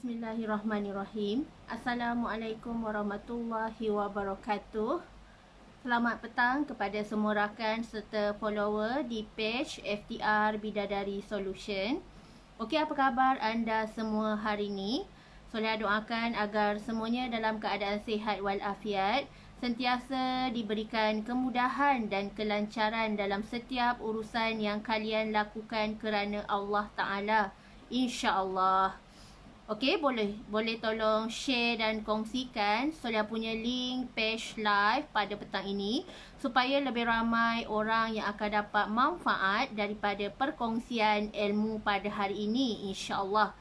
Bismillahirrahmanirrahim. Assalamualaikum warahmatullahi wabarakatuh. Selamat petang kepada semua rakan serta follower di page FTR Bidadari Solution. Okey, apa khabar anda semua hari ini? Soleh doakan agar semuanya dalam keadaan sihat walafiat, sentiasa diberikan kemudahan dan kelancaran dalam setiap urusan yang kalian lakukan kerana Allah Ta'ala. InsyaAllah. Okey, boleh tolong share dan kongsikan Soleh punya link page live pada petang ini supaya lebih ramai orang yang akan dapat manfaat daripada perkongsian ilmu pada hari ini, insya-Allah.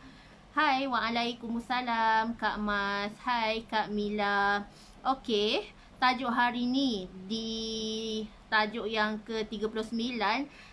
Hai, waalaikumsalam Kak Mas. Hai Kak Mila. Okey, tajuk hari ni di tajuk yang ke-39,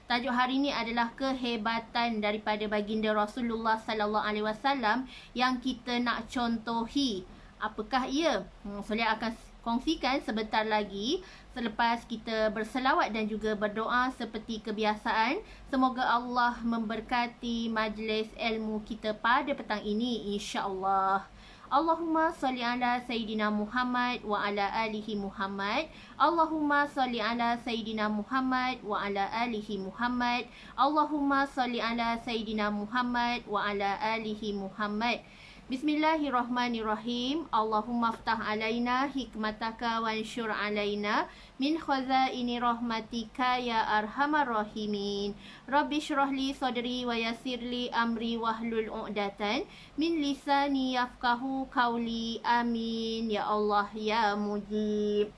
tajuk hari ni adalah kehebatan daripada baginda Rasulullah sallallahu alaihi wasallam yang kita nak contohi. Apakah ia? Soleh akan kongsikan sebentar lagi selepas kita berselawat dan juga berdoa seperti kebiasaan. Semoga Allah memberkati majlis ilmu kita pada petang ini, insya-Allah. Allahumma salli ala Sayyidina Muhammad wa ala alihi Muhammad. Allahumma salli ala Sayyidina Muhammad wa ala alihi Muhammad. Allahumma salli ala Sayyidina Muhammad wa ala alihi Muhammad. Bismillahirrahmanirrahim. Allahumma aftah alaina hikmataka wa ansyur alaina min khazaini rahmatika ya arhamar rahimin. Rabbi syrahli sadri wa yassirli amri wahlul 'uqdatan min lisani yafqahu qawli. Amin ya Allah ya Mujib.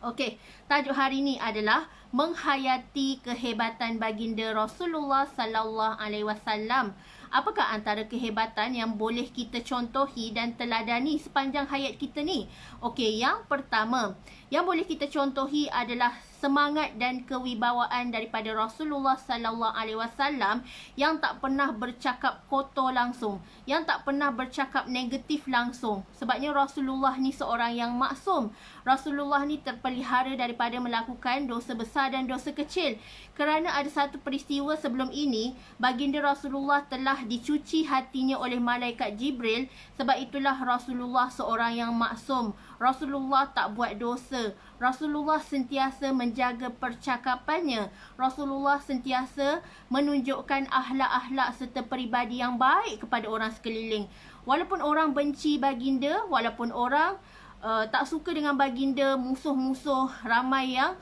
Okey, tajuk hari ini adalah menghayati kehebatan baginda Rasulullah sallallahu alaihi wasallam. Apakah antara kehebatan yang boleh kita contohi dan teladani sepanjang hayat kita ni? Okey, yang pertama yang boleh kita contohi adalah semangat dan kewibawaan daripada Rasulullah sallallahu alaihi wasallam yang tak pernah bercakap kotor langsung, yang tak pernah bercakap negatif langsung. Sebabnya Rasulullah ni seorang yang maksum. Rasulullah ni terpelihara daripada melakukan dosa besar dan dosa kecil. Kerana ada satu peristiwa sebelum ini, baginda Rasulullah telah dicuci hatinya oleh malaikat Jibril. Sebab itulah Rasulullah seorang yang maksum. Rasulullah tak buat dosa. Rasulullah sentiasa menjaga percakapannya. Rasulullah sentiasa menunjukkan akhlak-akhlak serta peribadi yang baik kepada orang sekeliling. Walaupun orang benci baginda, walaupun orang tak suka dengan baginda, musuh-musuh ramai yang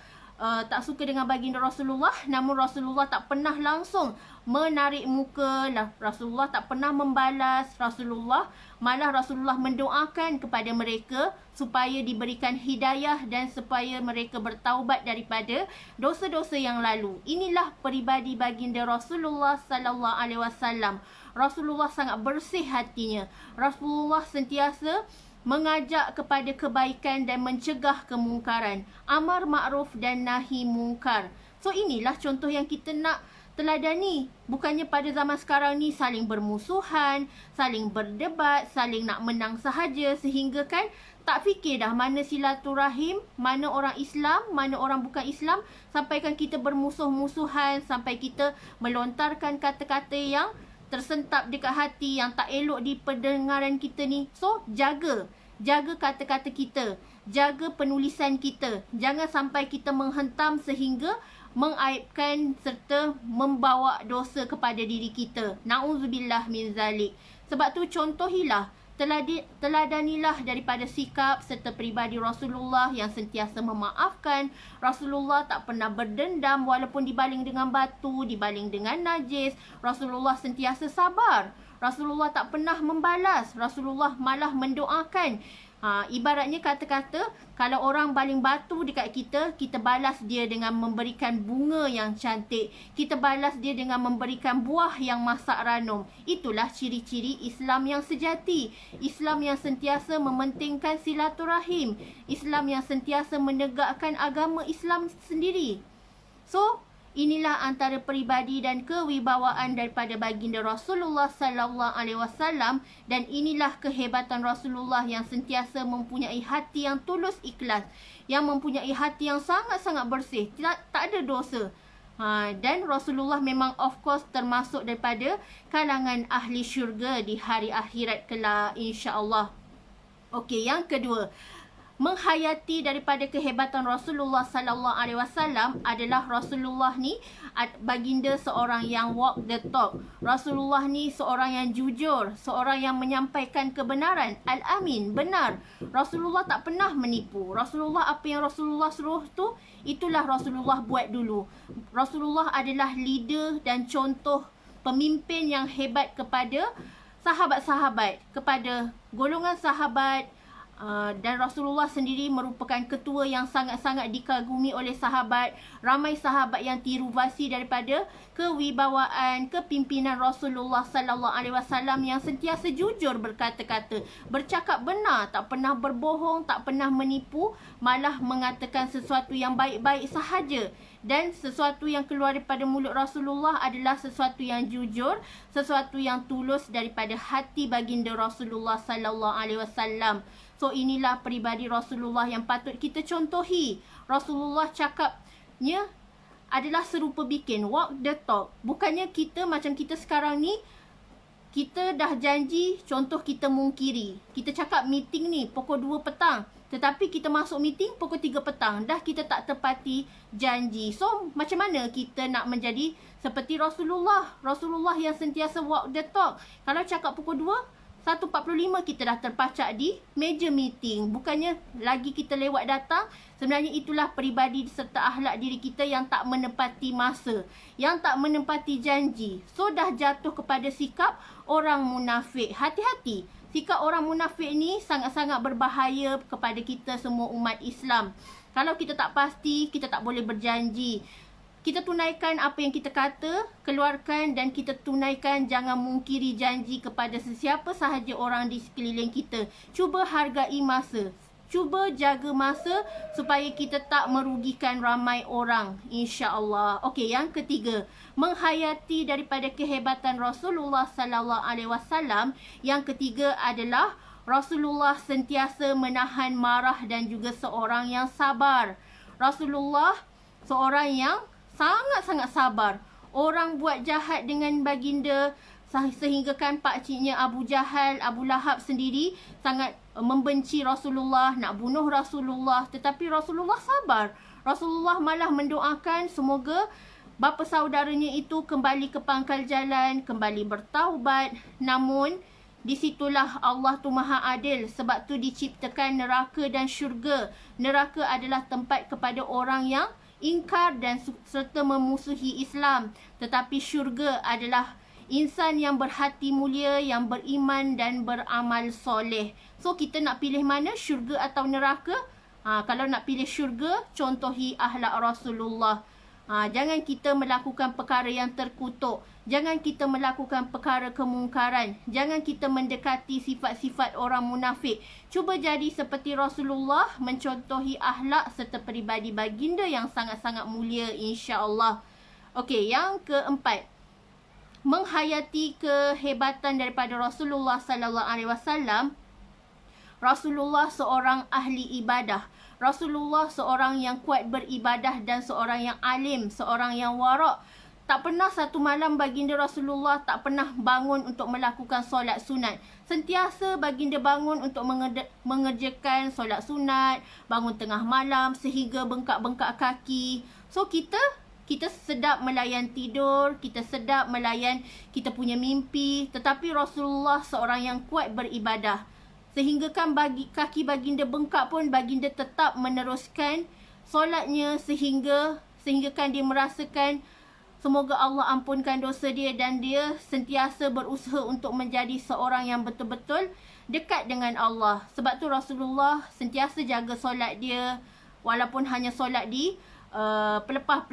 tak suka dengan baginda Rasulullah, namun Rasulullah tak pernah langsung menarik muka, Rasulullah tak pernah membalas. Rasulullah mendoakan kepada mereka supaya diberikan hidayah dan supaya mereka bertaubat daripada dosa-dosa yang lalu. Inilah peribadi baginda Rasulullah sallallahu alaihi wasallam. Rasulullah sangat bersih hatinya. Rasulullah sentiasa mengajak kepada kebaikan dan mencegah kemungkaran, amar makruf dan nahi mungkar. So inilah contoh yang kita nak teladani. Bukannya pada zaman sekarang ni saling bermusuhan, saling berdebat, saling nak menang sahaja, sehingga kan tak fikir dah mana silaturahim, mana orang Islam, mana orang bukan Islam, sampaikan kita bermusuh-musuhan, sampai kita melontarkan kata-kata yang tersentap dekat hati, yang tak elok di pendengaran kita ni. So jaga kata-kata kita, jaga penulisan kita. Jangan sampai kita menghentam sehingga mengaibkan serta membawa dosa kepada diri kita. Na'udzubillah min zalik. Sebab tu contohilah, teladanilah daripada sikap serta peribadi Rasulullah yang sentiasa memaafkan. Rasulullah tak pernah berdendam walaupun dibaling dengan batu, dibaling dengan najis. Rasulullah sentiasa sabar. Rasulullah tak pernah membalas. Rasulullah malah mendoakan. Ibaratnya kata-kata, kalau orang baling batu dekat kita, kita balas dia dengan memberikan bunga yang cantik. Kita balas dia dengan memberikan buah yang masak ranum. Itulah ciri-ciri Islam yang sejati. Islam yang sentiasa mementingkan silaturahim. Islam yang sentiasa menegakkan agama Islam sendiri. So, inilah antara peribadi dan kewibawaan daripada baginda Rasulullah sallallahu alaihi wasallam, dan inilah kehebatan Rasulullah yang sentiasa mempunyai hati yang tulus ikhlas, yang mempunyai hati yang sangat-sangat bersih, tak ada dosa. Dan Rasulullah memang of course termasuk daripada kalangan ahli syurga di hari akhirat kelak, insya-Allah. Okey, yang kedua, menghayati daripada kehebatan Rasulullah sallallahu alaihi wasallam adalah Rasulullah ni baginda seorang yang walk the talk. Rasulullah ni seorang yang jujur, seorang yang menyampaikan kebenaran, al-amin, benar. Rasulullah tak pernah menipu. Rasulullah, apa yang Rasulullah suruh tu, itulah Rasulullah buat dulu. Rasulullah adalah leader dan contoh pemimpin yang hebat kepada sahabat-sahabat, kepada golongan sahabat. Dan Rasulullah sendiri merupakan ketua yang sangat-sangat dikagumi oleh sahabat. Ramai sahabat yang tiru basi daripada kewibawaan, kepimpinan Rasulullah sallallahu alaihi wasallam yang sentiasa jujur berkata-kata, bercakap benar, tak pernah berbohong, tak pernah menipu, malah mengatakan sesuatu yang baik-baik sahaja. Dan sesuatu yang keluar daripada mulut Rasulullah adalah sesuatu yang jujur, sesuatu yang tulus daripada hati baginda Rasulullah sallallahu alaihi wasallam. So inilah peribadi Rasulullah yang patut kita contohi. Rasulullah cakapnya adalah serupa bikin, walk the talk. Bukannya kita macam kita sekarang ni, kita dah janji, contoh kita mungkiri. Kita cakap meeting ni pukul 2 petang. Tetapi kita masuk meeting pukul 3 petang. Dah kita tak tepati janji. So macam mana kita nak menjadi seperti Rasulullah? Rasulullah yang sentiasa walk the talk. Kalau cakap pukul 2, 1.45 kita dah terpacak di meja meeting. Bukannya lagi kita lewat datang. Sebenarnya itulah peribadi serta akhlak diri kita yang tak menepati masa, yang tak menepati janji. So dah jatuh kepada sikap orang munafik. Hati-hati. Sikap orang munafik ni sangat-sangat berbahaya kepada kita semua umat Islam. Kalau kita tak pasti, kita tak boleh berjanji. Kita tunaikan apa yang kita kata, keluarkan, dan kita tunaikan, jangan mungkiri janji kepada sesiapa sahaja orang di sekeliling kita. Cuba hargai masa. Cuba jaga masa supaya kita tak merugikan ramai orang, insya-Allah. Okey, yang ketiga, menghayati daripada kehebatan Rasulullah sallallahu alaihi wasallam. Yang ketiga adalah Rasulullah sentiasa menahan marah dan juga seorang yang sabar. Rasulullah seorang yang sangat-sangat sabar. Orang buat jahat dengan baginda, sehinggakan pakciknya Abu Jahal, Abu Lahab sendiri sangat membenci Rasulullah, nak bunuh Rasulullah. Tetapi Rasulullah sabar. Rasulullah malah mendoakan semoga bapa saudaranya itu kembali ke pangkal jalan, kembali bertaubat. Namun disitulah Allah tu maha adil. Sebab tu diciptakan neraka dan syurga. Neraka adalah tempat kepada orang yang ingkar dan serta memusuhi Islam. Tetapi syurga adalah insan yang berhati mulia, yang beriman dan beramal soleh. So kita nak pilih mana, syurga atau neraka? Kalau nak pilih syurga, contohi akhlak Rasulullah. Jangan kita melakukan perkara yang terkutuk. Jangan kita melakukan perkara kemungkaran. Jangan kita mendekati sifat-sifat orang munafik. Cuba jadi seperti Rasulullah, mencontohi akhlak serta peribadi baginda yang sangat-sangat mulia, insya-Allah. Okey, yang keempat, menghayati kehebatan daripada Rasulullah sallallahu alaihi wasallam. Rasulullah seorang ahli ibadah. Rasulullah seorang yang kuat beribadah dan seorang yang alim, seorang yang warak. Tak pernah satu malam baginda Rasulullah tak pernah bangun untuk melakukan solat sunat. Sentiasa baginda bangun untuk mengerjakan solat sunat, bangun tengah malam sehingga bengkak-bengkak kaki. So kita sedap melayan tidur, kita sedap melayan kita punya mimpi. Tetapi Rasulullah seorang yang kuat beribadah. Sehinggakan kaki baginda bengkak pun baginda tetap meneruskan solatnya sehinggakan dia merasakan semoga Allah ampunkan dosa dia, dan dia sentiasa berusaha untuk menjadi seorang yang betul-betul dekat dengan Allah. Sebab tu Rasulullah sentiasa jaga solat dia, walaupun hanya solat di pelepah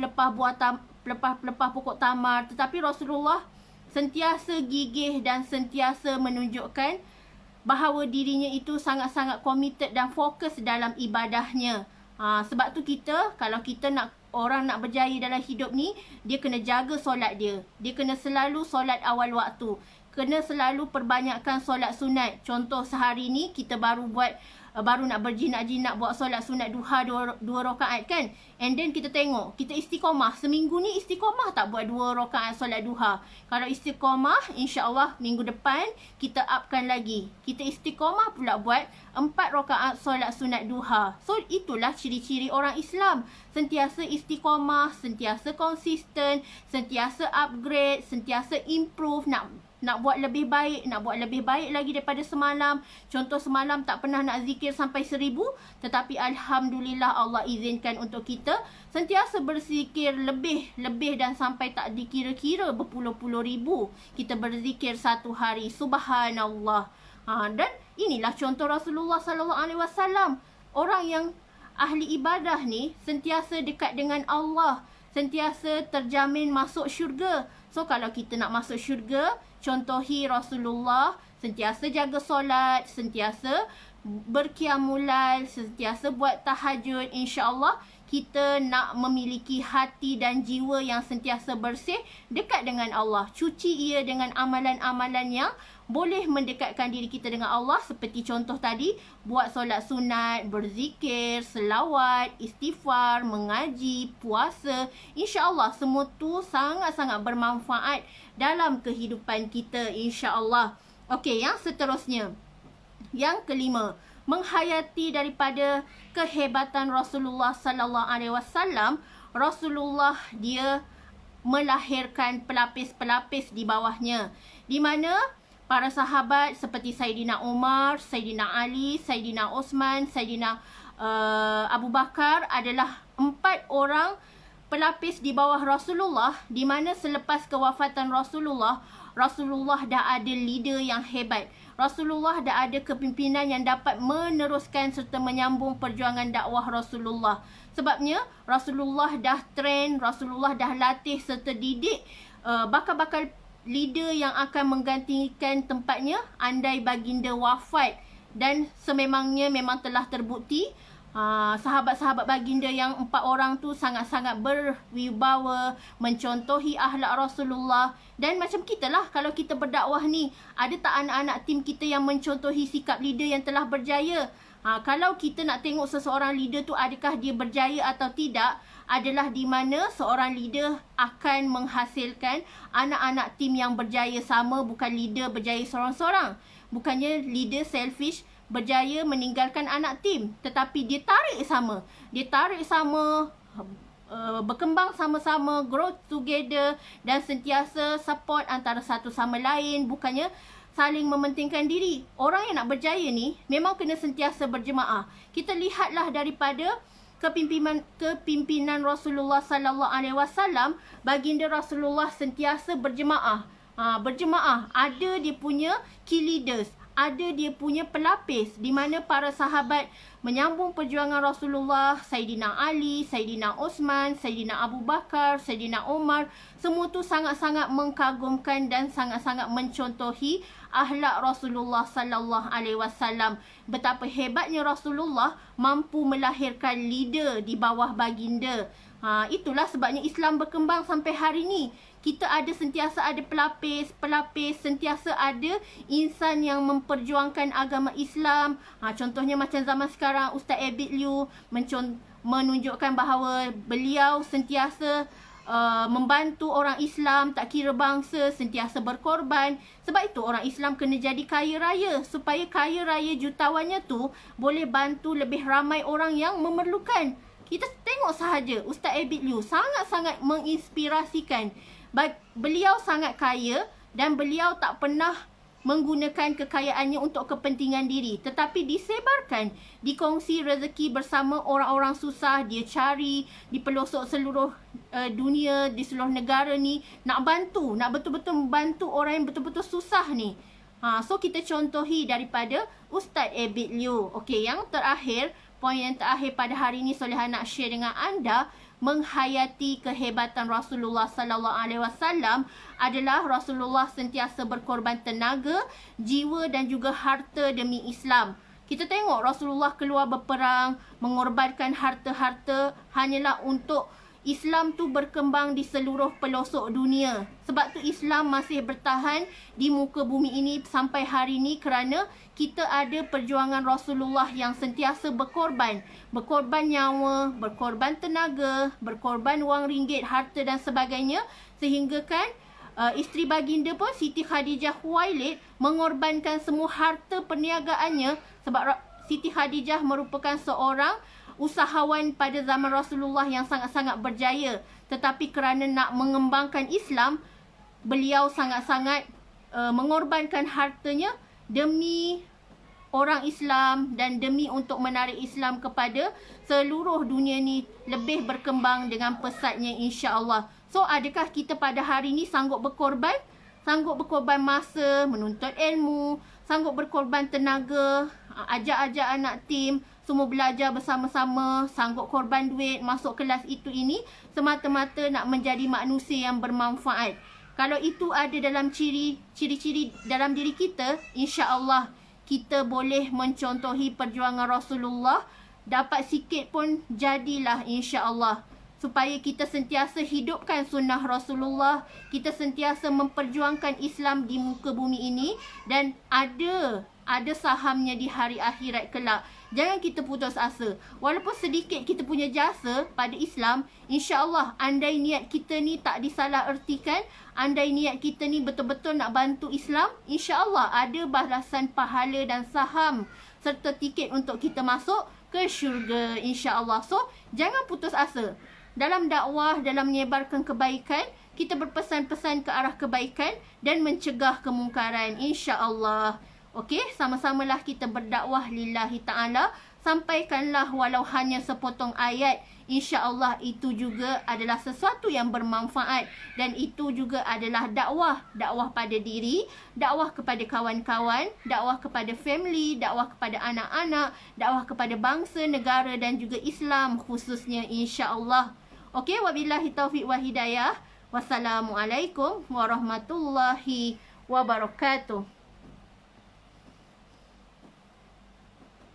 pokok tamar. Tetapi Rasulullah sentiasa gigih dan sentiasa menunjukkan bahawa dirinya itu sangat-sangat committed dan fokus dalam ibadahnya. Sebab tu kalau kita nak orang nak berjaya dalam hidup ni, dia kena jaga solat dia. Dia kena selalu solat awal waktu. Kena selalu perbanyakkan solat sunat. Contoh sehari ni kita baru buat baru nak berjinak-jinak buat solat sunat duha dua rakaat kan. And then kita tengok, kita istiqamah. Seminggu ni istiqamah tak buat 2 rakaat solat duha. Kalau istiqamah, insya-Allah minggu depan kita upkan lagi. Kita istiqamah pula buat 4 rakaat solat sunat duha. So itulah ciri-ciri orang Islam. Sentiasa istiqamah, sentiasa konsisten, sentiasa upgrade, sentiasa improve, nak buat lebih baik, nak buat lebih baik lagi daripada semalam. Contoh semalam tak pernah nak zikir sampai 1000, tetapi alhamdulillah Allah izinkan untuk kita sentiasa berzikir lebih dan sampai tak dikira-kira berpuluh-puluh ribu kita berzikir satu hari. Subhanallah. Dan inilah contoh Rasulullah sallallahu alaihi wasallam. Orang yang ahli ibadah ni sentiasa dekat dengan Allah, sentiasa terjamin masuk syurga. So kalau kita nak masuk syurga, contohi Rasulullah, sentiasa jaga solat, sentiasa berqiyamul, sentiasa buat tahajud. InsyaAllah kita nak memiliki hati dan jiwa yang sentiasa bersih, dekat dengan Allah. Cuci ia dengan amalan-amalan yang boleh mendekatkan diri kita dengan Allah. Seperti contoh tadi, buat solat sunat, berzikir, selawat, istighfar, mengaji, puasa. InsyaAllah semua tu sangat-sangat bermanfaat dalam kehidupan kita, insya-Allah. Okey, yang seterusnya. Yang kelima, menghayati daripada kehebatan Rasulullah sallallahu alaihi wasallam. Rasulullah dia melahirkan pelapis-pelapis di bawahnya, di mana para sahabat seperti Saidina Umar, Saidina Ali, Saidina Osman, Saidina Abu Bakar adalah 4 orang pelapis di bawah Rasulullah, di mana selepas kewafatan Rasulullah, Rasulullah dah ada leader yang hebat. Rasulullah dah ada kepimpinan yang dapat meneruskan serta menyambung perjuangan dakwah Rasulullah. Sebabnya Rasulullah dah train, Rasulullah dah latih serta didik bakal-bakal leader yang akan menggantikan tempatnya andai baginda wafat. Dan sememangnya memang telah terbukti sahabat-sahabat baginda yang 4 orang tu sangat-sangat berwibawa, mencontohi akhlak Rasulullah. Dan macam kita lah, kalau kita berdakwah ni, ada tak anak-anak tim kita yang mencontohi sikap leader yang telah berjaya? Kalau kita nak tengok seseorang leader tu adakah dia berjaya atau tidak, adalah di mana seorang leader akan menghasilkan anak-anak tim yang berjaya sama, bukan leader berjaya seorang-seorang. Bukannya leader selfish, berjaya meninggalkan anak tim, tetapi dia tarik sama, berkembang sama-sama, grow together, dan sentiasa support antara satu sama lain, bukannya saling mementingkan diri. Orang yang nak berjaya ni memang kena sentiasa berjemaah. Kita lihatlah daripada kepimpinan Rasulullah sallallahu alaihi wasallam, baginda Rasulullah sentiasa berjemaah. Berjemaah, ada dia punya key leaders, ada dia punya pelapis, di mana para sahabat menyambung perjuangan Rasulullah. Saidina Ali, Saidina Osman, Saidina Abu Bakar, Saidina Umar, semua tu sangat-sangat mengagumkan dan sangat-sangat mencontohi akhlak Rasulullah sallallahu alaihi wasallam. Betapa hebatnya Rasulullah mampu melahirkan leader di bawah baginda. Itulah sebabnya Islam berkembang sampai hari ni. Kita sentiasa ada pelapis, sentiasa ada insan yang memperjuangkan agama Islam. Contohnya macam zaman sekarang, Ustaz Abid Liu menunjukkan bahawa beliau sentiasa membantu orang Islam, tak kira bangsa, sentiasa berkorban. Sebab itu orang Islam kena jadi kaya raya, supaya kaya raya jutawannya tu boleh bantu lebih ramai orang yang memerlukan. Kita tengok sahaja Ustaz Abid Liu sangat-sangat menginspirasikan. Beliau sangat kaya dan beliau tak pernah menggunakan kekayaannya untuk kepentingan diri, tetapi disebarkan, dikongsi rezeki bersama orang-orang susah. Dia cari di pelosok seluruh dunia, di seluruh negara ni, nak bantu, nak betul-betul membantu orang yang betul-betul susah ni. So kita contohi daripada Ustaz Abid Liu. Okey, yang terakhir, poin yang terakhir pada hari ini Solehah nak share dengan anda, menghayati kehebatan Rasulullah sallallahu alaihi wasallam adalah Rasulullah sentiasa berkorban tenaga, jiwa dan juga harta demi Islam. Kita tengok Rasulullah keluar berperang, mengorbankan harta-harta hanyalah untuk Islam tu berkembang di seluruh pelosok dunia. Sebab tu Islam masih bertahan di muka bumi ini sampai hari ini kerana kita ada perjuangan Rasulullah yang sentiasa berkorban. Berkorban nyawa, berkorban tenaga, berkorban wang ringgit, harta dan sebagainya. Sehingga kan isteri baginda pun Siti Khadijah Khuwailid mengorbankan semua harta perniagaannya sebab Siti Khadijah merupakan seorang usahawan pada zaman Rasulullah yang sangat-sangat berjaya. Tetapi kerana nak mengembangkan Islam, beliau sangat-sangat mengorbankan hartanya demi orang Islam dan demi untuk menarik Islam kepada seluruh dunia ni lebih berkembang dengan pesatnya, insya-Allah. So, adakah kita pada hari ini sanggup berkorban? Sanggup berkorban masa, menuntut ilmu, sanggup berkorban tenaga, ajak-ajak anak tim, semua belajar bersama-sama, sanggup korban duit, masuk kelas itu ini, semata-mata nak menjadi manusia yang bermanfaat. Kalau itu ada dalam ciri-ciri dalam diri kita, insya-Allah kita boleh mencontohi perjuangan Rasulullah, dapat sikit pun jadilah, insya-Allah. Supaya kita sentiasa hidupkan sunnah Rasulullah, kita sentiasa memperjuangkan Islam di muka bumi ini dan ada sahamnya di hari akhirat kelak. Jangan kita putus asa. Walaupun sedikit kita punya jasa pada Islam, insya-Allah andai niat kita ni tak disalah ertikan, andai niat kita ni betul-betul nak bantu Islam, insya-Allah ada balasan pahala dan saham serta tiket untuk kita masuk ke syurga, insya-Allah. So, jangan putus asa. Dalam dakwah, dalam menyebarkan kebaikan, kita berpesan-pesan ke arah kebaikan dan mencegah kemungkaran, insya-Allah. Okey, sama-samalah kita berdakwah lillahi ta'ala. Sampaikanlah walau hanya sepotong ayat. InsyaAllah itu juga adalah sesuatu yang bermanfaat. Dan itu juga adalah dakwah. Dakwah pada diri, dakwah kepada kawan-kawan, dakwah kepada family, dakwah kepada anak-anak, dakwah kepada bangsa, negara dan juga Islam khususnya, insyaAllah. Okey, wabillahi taufiq wa hidayah. Wassalamualaikum warahmatullahi wabarakatuh.